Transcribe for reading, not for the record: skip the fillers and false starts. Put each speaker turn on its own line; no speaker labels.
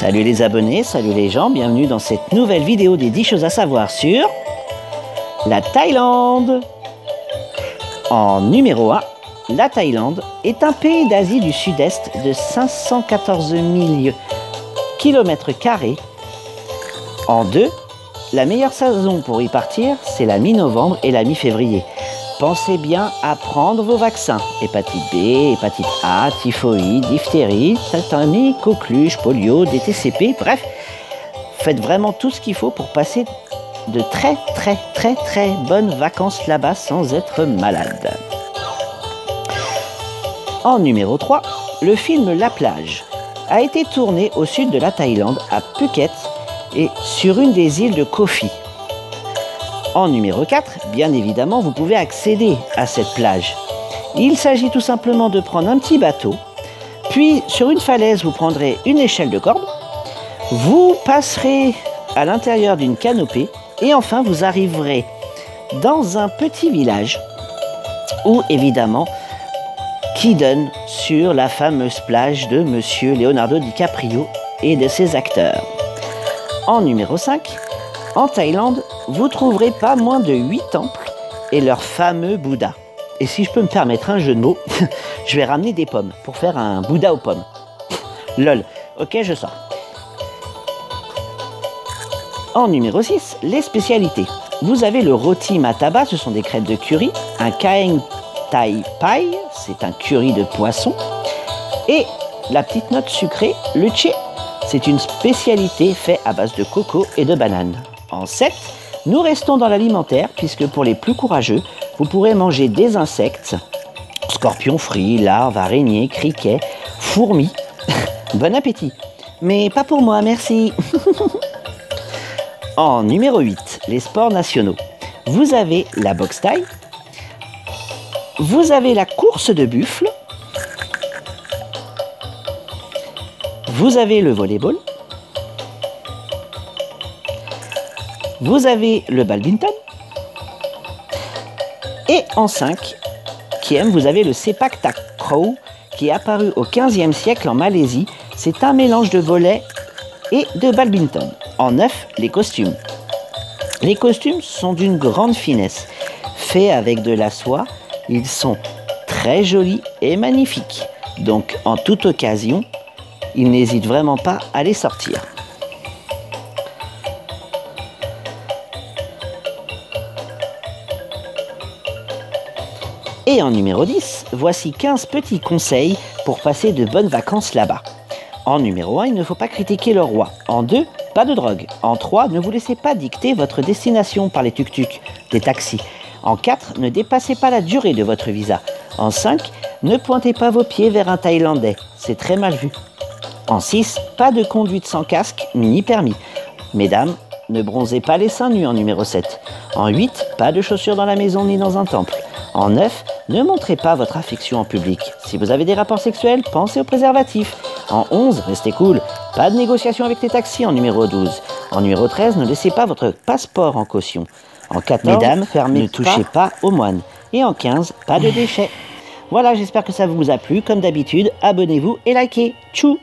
Salut les abonnés, salut les gens, bienvenue dans cette nouvelle vidéo des 10 choses à savoir sur la Thaïlande. En numéro 1, la Thaïlande est un pays d'Asie du Sud-Est de 514 000 km². En 2, la meilleure saison pour y partir, c'est la mi-novembre et la mi-février. Pensez bien à prendre vos vaccins. Hépatite B, hépatite A, typhoïde, diphtérie, tétanie, coqueluche, polio, DTCP, bref. Faites vraiment tout ce qu'il faut pour passer de très bonnes vacances là-bas sans être malade. En numéro 3, le film La Plage a été tourné au sud de la Thaïlande, à Phuket, et sur une des îles de Koh Phi. En numéro 4, bien évidemment, vous pouvez accéder à cette plage. Il s'agit tout simplement de prendre un petit bateau, puis sur une falaise, vous prendrez une échelle de corde, vous passerez à l'intérieur d'une canopée, et enfin, vous arriverez dans un petit village où, évidemment, qui donne sur la fameuse plage de Monsieur Leonardo DiCaprio et de ses acteurs. En numéro 5, en Thaïlande, vous trouverez pas moins de 8 temples et leur fameux Bouddha. Et si je peux me permettre un jeu de mots, je vais ramener des pommes pour faire un Bouddha aux pommes. Lol, ok, je sors. En numéro 6, les spécialités. Vous avez le roti mataba, ce sont des crêpes de curry, un kaeng thai pai, c'est un curry de poisson, et la petite note sucrée, le chê, c'est une spécialité faite à base de coco et de banane. En 7, nous restons dans l'alimentaire, puisque pour les plus courageux, vous pourrez manger des insectes, scorpions frits, larves, araignées, criquets, fourmis. Bon appétit. Mais pas pour moi, merci. En numéro 8, les sports nationaux. Vous avez la boxe thaï, vous avez la course de buffle, vous avez le volleyball, vous avez le badminton, et en 5, vous avez le sepak takraw, qui est apparu au XVe siècle en Malaisie. C'est un mélange de volley et de badminton. En 9, les costumes. Les costumes sont d'une grande finesse. Faits avec de la soie, ils sont très jolis et magnifiques. Donc, en toute occasion, ils n'hésitent vraiment pas à les sortir. Et en numéro 10, voici 15 petits conseils pour passer de bonnes vacances là-bas. En numéro 1, il ne faut pas critiquer le roi. En 2, pas de drogue. En 3, ne vous laissez pas dicter votre destination par les tuk-tuk, des taxis. En 4, ne dépassez pas la durée de votre visa. En 5, ne pointez pas vos pieds vers un Thaïlandais, c'est très mal vu. En 6, pas de conduite sans casque ni permis. Mesdames, ne bronzez pas les seins nus en numéro 7. En 8, pas de chaussures dans la maison ni dans un temple. En 9, ne montrez pas votre affection en public. Si vous avez des rapports sexuels, pensez au préservatif. En 11, restez cool. Pas de négociation avec les taxis en numéro 12. En numéro 13, ne laissez pas votre passeport en caution. En 14, mesdames, ne touchez pas aux moines. Et en 15, pas de déchets. Voilà, j'espère que ça vous a plu. Comme d'habitude, abonnez-vous et likez. Tchou!